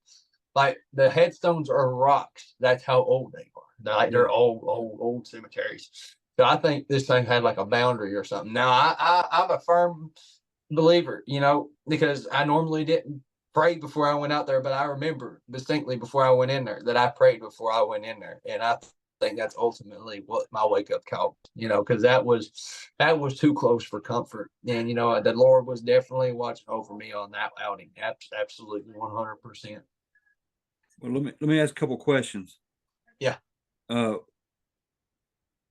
Like the headstones are rocks. That's how old they are. They're old cemeteries. So I think this thing had like a boundary or something. Now I'm a firm believer, because I normally didn't pray before I went out there, but I remember distinctly before I went in there that I prayed before I went in there, and I think that's ultimately what my wake up call, because that was too close for comfort, and the Lord was definitely watching over me on that outing. Absolutely, 100%. Well, let me ask a couple questions. Yeah.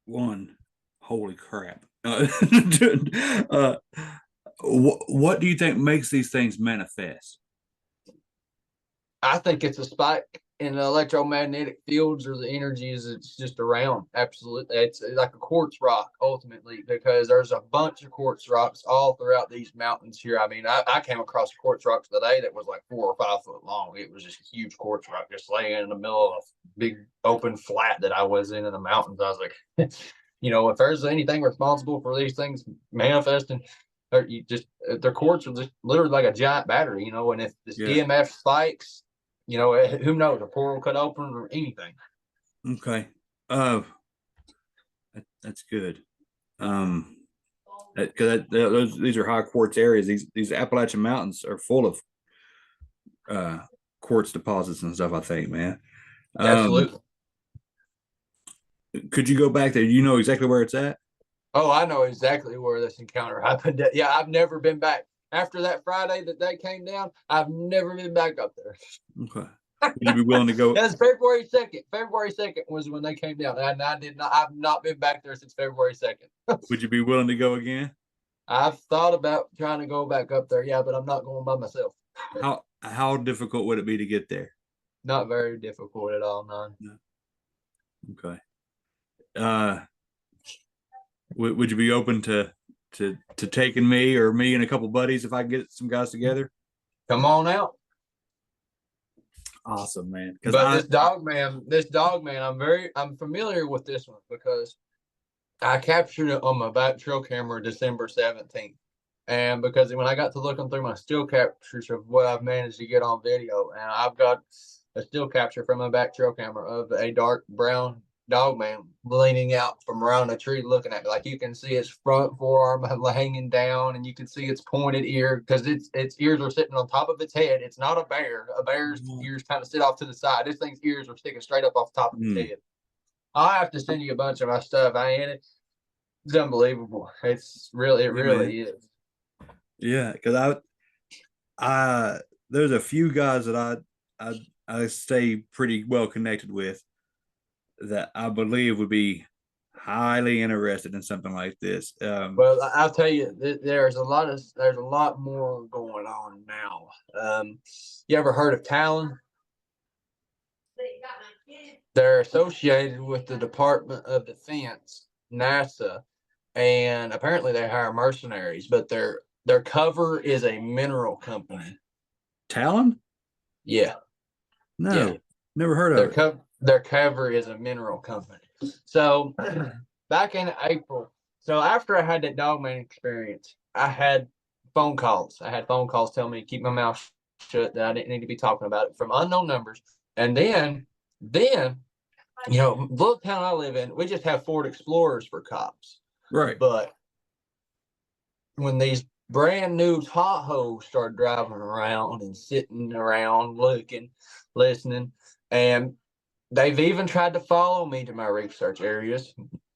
One, holy crap. What do you think makes these things manifest? I think it's a spike in the electromagnetic fields or the energies it's just around. Absolutely. It's like a quartz rock ultimately, because there's a bunch of quartz rocks all throughout these mountains here. I mean, I came across a quartz rock today that was like 4 or 5 foot long. It was just a huge quartz rock just laying in the middle of a big open flat that I was in the mountains. I was like, if there's anything responsible for these things manifesting, or their quartz are just literally like a giant battery, and if this EMF spikes, who knows? A portal could open or anything. Okay. That's good. Because these are high quartz areas. These Appalachian mountains are full of quartz deposits and stuff, I think, man. Absolutely. Could you go back there? You know exactly where it's at? Oh, I know exactly where this encounter happened. Yeah, I've never been back. After that Friday that came down, I've never been back up there. Okay. Would you be willing to go? That's February 2nd. February 2nd was when they came down. And I've not been back there since February 2nd. Would you be willing to go again? I've thought about trying to go back up there, yeah, but I'm not going by myself. How difficult would it be to get there? Not very difficult at all, none. No. Okay. Would you be open to taking me and a couple buddies if I get some guys together? Come on out. Awesome, man. But this dogman, I'm familiar with this one because I captured it on my back trail camera December 17th. And because when I got to looking through my still captures of what I've managed to get on video, and I've got a still capture from my back trail camera of a dark brown dogman leaning out from around a tree looking at me. Like you can see its front forearm hanging down, and you can see its pointed ear because its ears are sitting on top of its head. It's not a bear. A bear's ears kind of sit off to the side. This thing's ears are sticking straight up off the top of its head. I'll have to send you a bunch of my stuff. It's unbelievable. It really is. Yeah, because there's a few guys that I stay pretty well connected with that I believe would be highly interested in something like this. Well, I'll tell you, there's a lot more going on now. You ever heard of Talon? They're associated with the Department of Defense, NASA, and apparently they hire mercenaries, but their cover is a mineral company. Talon? Yeah. No, yeah. Never heard of it. Their cover is a mineral company. So back in April, so after I had that dogman experience, I had phone calls. I had phone calls telling me to keep my mouth shut, that I didn't need to be talking about it from unknown numbers. And then, little town I live in, we just have Ford Explorers for cops. Right. But when these brand new Tahoes started driving around and sitting around looking, listening, and they've even tried to follow me to my research areas.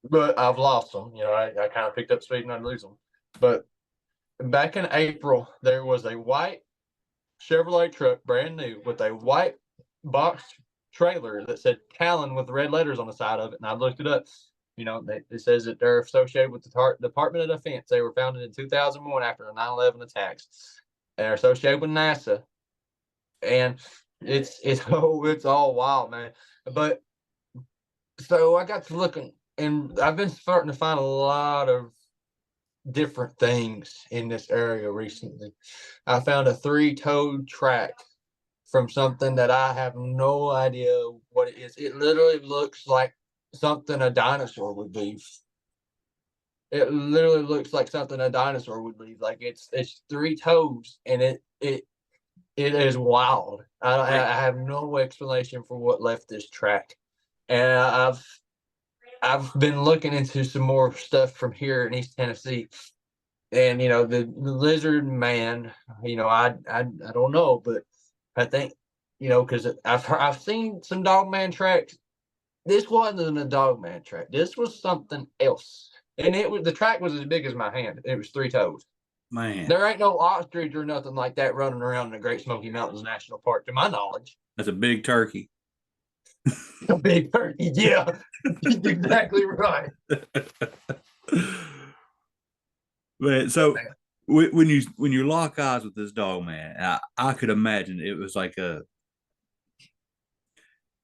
but I've lost them. I kind of picked up speed and I'd lose them. But back in April, there was a white Chevrolet truck, brand new, with a white box trailer that said Talon with red letters on the side of it. And I looked it up. It says that they're associated with the Department of Defense. They were founded in 2001 after the 9/11 attacks. They're associated with NASA, and it's all wild, man. But so I got to looking, and I've been starting to find a lot of different things in this area recently. I found a three-toed track from something that I have no idea what it is. It literally looks like something a dinosaur would leave. It literally looks like something a dinosaur would leave. Like it's three toes, and it is wild. I have no explanation for what left this track, and I've been looking into some more stuff from here in East Tennessee, and the lizard man. I don't know, but I think because I've seen some dogman tracks. This wasn't a dogman track. This was something else, and the track was as big as my hand. It was three toes. Man, There ain't no ostrich or nothing like that running around in the Great Smoky Mountains National Park, to my knowledge. that's a big turkey. A big turkey, yeah. He's exactly right. Man, so when you lock eyes with this dog, man, I could imagine it was like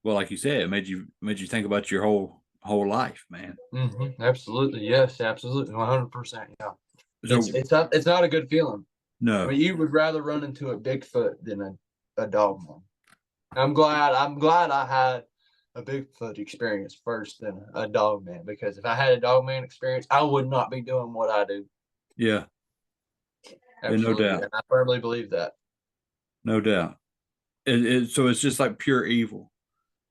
like you said, it made you think about your whole life, man. Absolutely, yes, absolutely, 100%. Yeah, So it's not a good feeling. no, But you would rather run into a Bigfoot than a dog man. I'm glad I had a Bigfoot experience first than a dog man, because if I had a dog man experience, I would not be doing what I do. yeah, Absolutely, no doubt, and I firmly believe that. no doubt. So it's just like pure evil.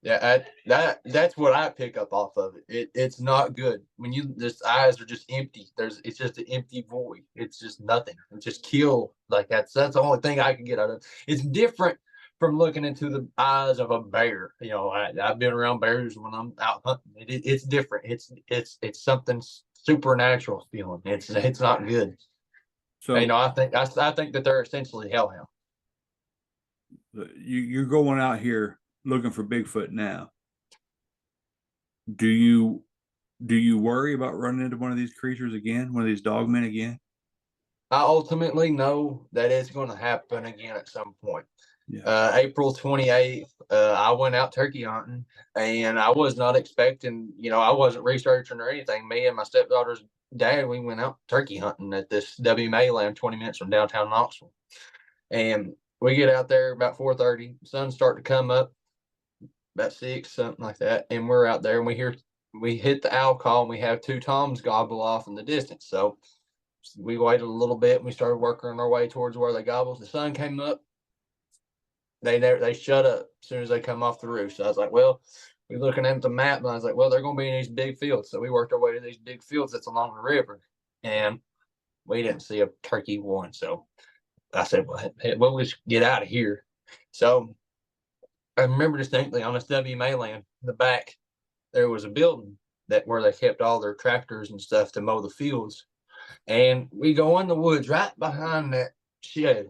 Yeah, that's what I pick up off of it. It's not good when just eyes are just empty. It's just an empty void. It's just nothing. It's just kill. Like that's the only thing I can get out of it. It's different from looking into the eyes of a bear. I've been around bears when I'm out hunting. It's different. It's something supernatural feeling. It's not good. So I think that they're essentially hellhounds. you're going out here looking for Bigfoot now. Do you worry about running into one of these creatures again, one of these dogmen again? I ultimately know that it's going to happen again at some point. Yeah. April 28th, I went out turkey hunting, and I was not expecting, I wasn't researching or anything. Me and my stepdaughter's dad, we went out turkey hunting at this WMA land 20 minutes from downtown Knoxville. And we get out there about 4:30, sun's starting to come up, about 6, something like that. And we're out there, and we hit the owl call, and we have two toms gobble off in the distance. So we waited a little bit, and we started working our way towards where they gobbled. The sun came up. They shut up as soon as they come off the roof. So I was like, well, we're looking at the map, and I was like, well, they're going to be in these big fields. So we worked our way to these big fields that's along the river, and we didn't see a turkey one. So I said, well, we'll just get out of here. So I remember distinctly on this WMA land, in the back, there was a building where they kept all their tractors and stuff to mow the fields. And we go in the woods right behind that shed,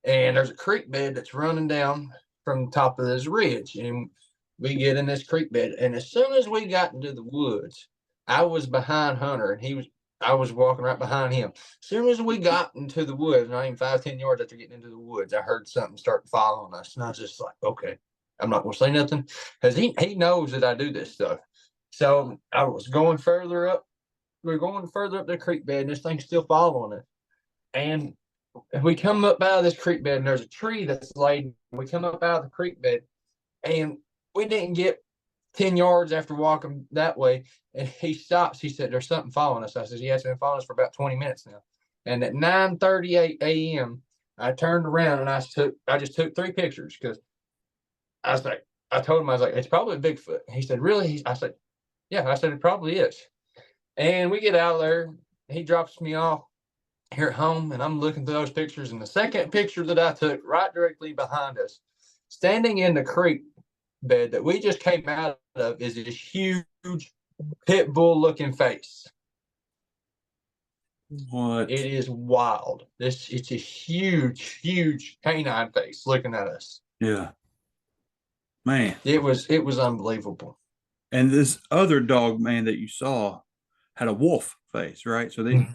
and there's a creek bed that's running down from the top of this ridge. And we get in this creek bed, and as soon as we got into the woods, I was behind Hunter, and I was walking right behind him. As soon as we got into the woods, not even 5-10 yards after getting into the woods, I heard something start following us, and I was just like, okay, I'm not gonna say nothing, because he knows that I do this stuff. So I was going further up. We're going further up the creek bed, and this thing's still following us. And we come up out of this creek bed, and there's a tree that's laid. We come up out of the creek bed, and we didn't get 10 yards after walking that way, and he stops. He said, there's something following us. I said, yeah, it's been following us for about 20 minutes now. And at 9:38 a.m., I turned around, and I just took 3 pictures, because I told him, I was like, it's probably Bigfoot. He said, really? I said, yeah. I said, it probably is. And we get out of there. He drops me off here at home, and I'm looking through those pictures. And the second picture that I took, right directly behind us, standing in the creek bed that we just came out of, is this huge pit bull looking face. What? It is wild. It's a huge canine face looking at us. Yeah. Man. It was unbelievable. And this other dog, man, that you saw had a wolf face, right? So they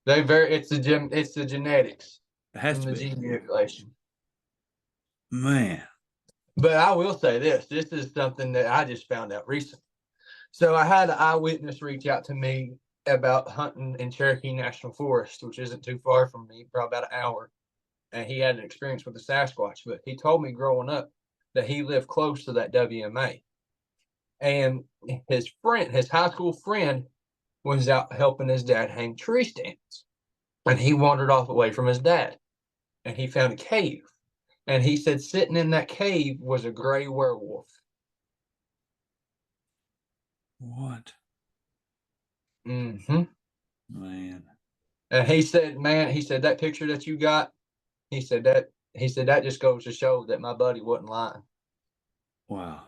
It's the genetics it has from to the be. gene manipulation. Man. But I will say this is something that I just found out recently. So I had an eyewitness reach out to me about hunting in Cherokee National Forest, which isn't too far from me, probably about an hour. And he had an experience with the Sasquatch, but he told me growing up that he lived close to that WMA. And his friend, his high school friend, was out helping his dad hang tree stands. And he wandered off away from his dad. And he found a cave. And he said sitting in that cave was a gray werewolf. What? Mm-hmm. Man. And he said, man, he said that picture that you got, he said that just goes to show that my buddy wasn't lying. Wow.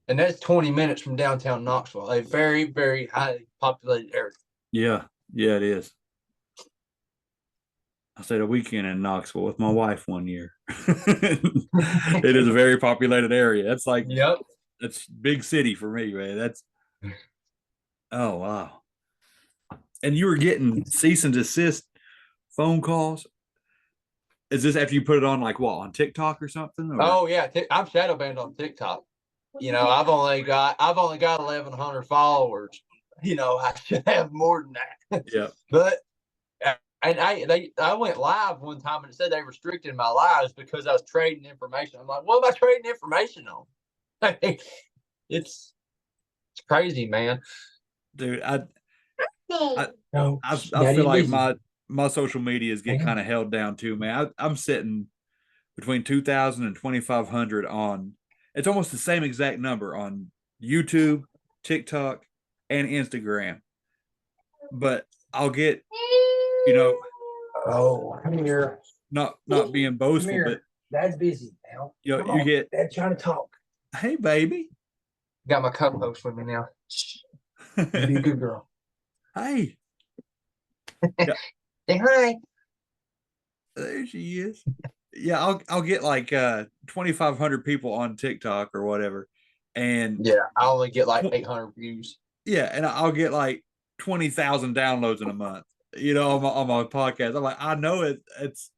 And that's 20 minutes from downtown Knoxville, a very, very highly populated area. Yeah. Yeah, it is. I stayed a weekend in Knoxville with my wife one year. It is a very populated area. That's like Yep. that's big city for me, man. That's oh wow. And you were getting cease and desist phone calls. Is this after you put it on like what on TikTok or something? Or Oh yeah, I'm shadow banned on TikTok. You know, I've only got 1,100 followers. You know, I should have more than that. yeah. But and I went live one time and it said they restricted my lives because I was trading information. I'm like, what am I trading information on? It's crazy, man. Dude, No, I feel Daddy's like busy. my social medias get kind of held down too, man. I'm sitting between 2,000 and 2,500 on. It's almost the same exact number on YouTube, TikTok, and Instagram. But I'll get, you know, Oh, come here. not being Come boastful, but here. Dad's busy now. you know, Come you on. get, Dad's trying to talk. hey baby, Got my co-host with me now. Shh. Be a hey, good girl. yeah, Say hi. there she is. Yeah, I'll get like 2,500 people on TikTok or whatever, and Yeah, I only get like 800 views. yeah, and I'll get like 20,000 downloads in a month. You know, on my podcast, I'm like, I know it's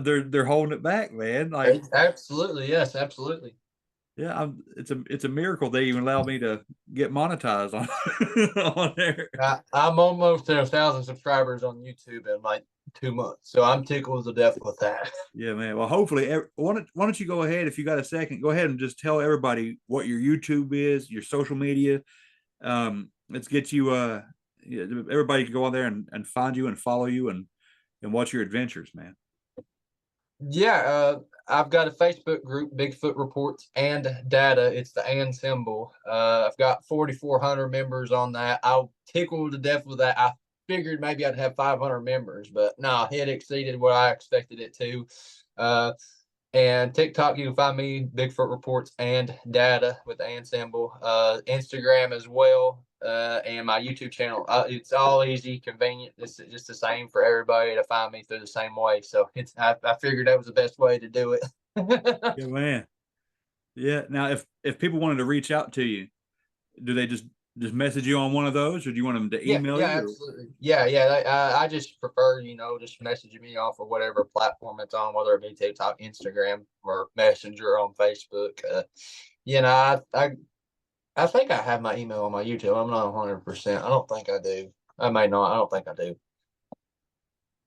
they're holding it back, man. Like, Absolutely, yes, absolutely. yeah, it's a miracle they even allow me to get monetized on on there. I'm almost at 1,000 subscribers on YouTube in like 2 months, so I'm tickled to death with that. Yeah, man. Well, hopefully, why don't you go ahead if you got a second? Go ahead and just tell everybody what your YouTube is, your social media. Let's get you. Yeah, everybody can go on there and find you and follow you and watch your adventures, man. Yeah, I've got a Facebook group, Bigfoot Reports and Data. It's the and symbol. I've got 4,400 members on that. I'll tickle to death with that. I figured maybe I'd have 500 members, but no, it exceeded what I expected it to. And TikTok, you can find me, Bigfoot Reports and Data with the and symbol. Instagram as well, and my YouTube channel. It's all easy, convenient. It's just the same for everybody to find me through the same way. So I figured that was the best way to do it. Yeah, man. Yeah. Now, if people wanted to reach out to you, do they just message you on one of those, or do you want them to Yeah, email yeah, you? Or? absolutely. Yeah. I just prefer, just messaging me off of whatever platform it's on, whether it be TikTok, Instagram, or Messenger on Facebook. You know, I think I have my email on my YouTube. I'm not 100%. I don't think I do. I may not. I don't think I do.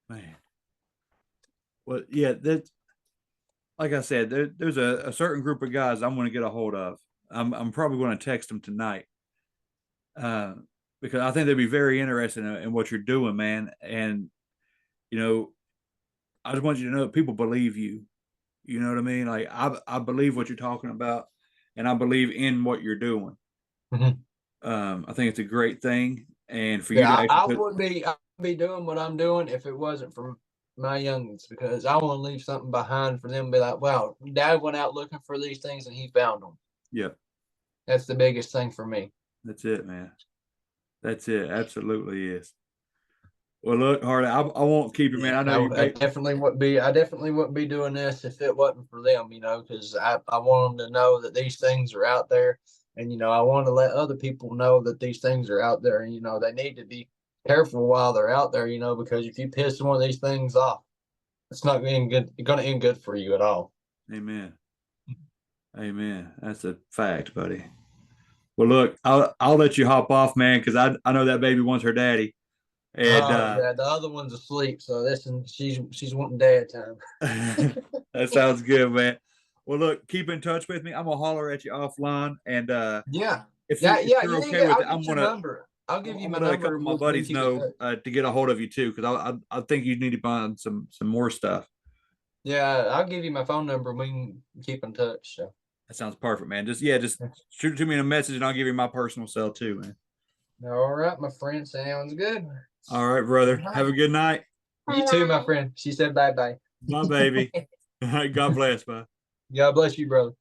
Man. Well, yeah, that like I said, there's a certain group of guys I'm going to get a hold of. I'm probably going to text them tonight, uh, because I think they'd be very interested in what you're doing, man. And you know, I just want you to know that people believe you. You know what I mean? Like I believe what you're talking about, and I believe in what you're doing. Mhm. I think it's a great thing, and for you to Yeah, actually I put, would be doing what I'm doing if it wasn't for my youngins, because I want to leave something behind for them to be like, wow, Dad went out looking for these things and he found them. yeah, That's the biggest thing for me. That's it, man. That's it. Absolutely is. Well, look, Harley, I won't keep you, man. I know you I may. definitely wouldn't be. I definitely wouldn't be doing this if it wasn't for them. Because I want them to know that these things are out there, and I want to let other people know that these things are out there, and they need to be careful while they're out there. Because if you piss one of these things off, it's not going to end good for you at all. Amen. Amen. That's a fact, buddy. Well, look, I'll let you hop off, man, because I know that baby wants her daddy, and Oh yeah, the other one's asleep, so this and she's wanting dad time. that sounds good, man. Well, look, keep in touch with me. I'm gonna holler at you offline, and Yeah, if yeah, if yeah. you're You need to okay get. with I'll it, get your number. I'll give you I'm my gonna let a number, couple of and my we can buddies keep in know touch. to get a hold of you too, because I think you need to find some more stuff. Yeah, I'll give you my phone number, and we can keep in touch. So. That sounds perfect, man. Just shoot it to me in a message, and I'll give you my personal cell too, man. All right, my friend. Sounds good. All right, All brother. Have right. a good night. You too, my friend. She said bye bye. Bye, baby. God bless, bye. God bless you, brother.